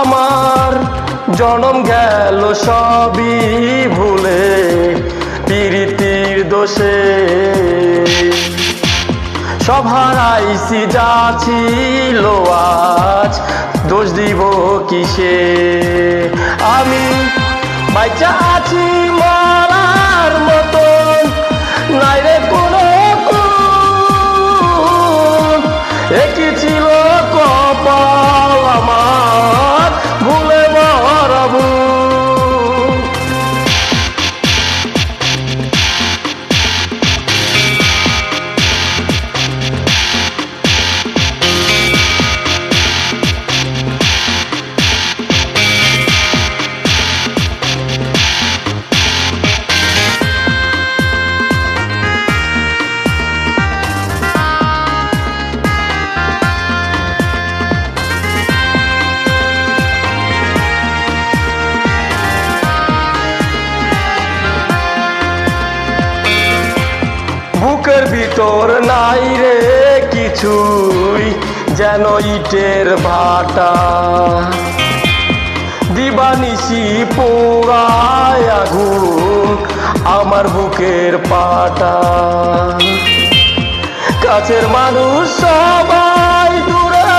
আমার জনম গেল সবই ভুলে প্রীতির দোষে, সব হারাইছি যা ছিল আজ দোষ দিব কিসে। আমি বাইচা আছি মরার মতন, নাই রে কোনো একই ছিল কপাল আমার ভুলে মরাবো। বুকের ভিতর নাই রে কিছুই, যেন ইটের ভাটা, দিবানিশি পোড়ায় আগুন আমার বুকের পাটা। কাছের মানুষ সবাই দূরে,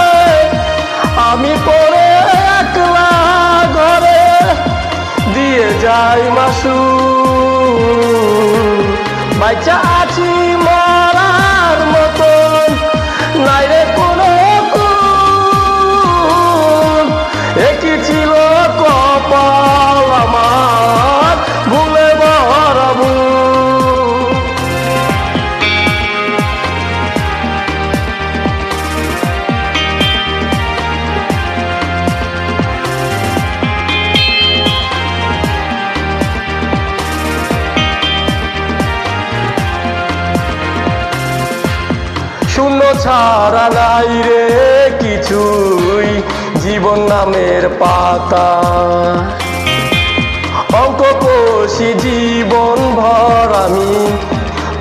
আমি পড়ে একলা ঘরে দিয়ে যাই মাসু। বাইচা আছি মরার মতন, নাই রে কোনো একই ছিল কপাল আমার ভুলে মরাবো। শূন্য ছাড়া নাই রে কিছুই জীবন নামের পাতা, অঙ্ক কষি জীবন ভর আমি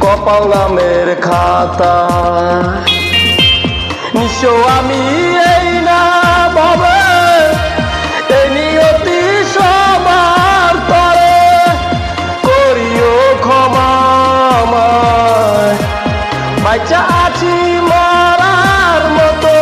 কপাল নামের খাতা। নিশ্চয় আমি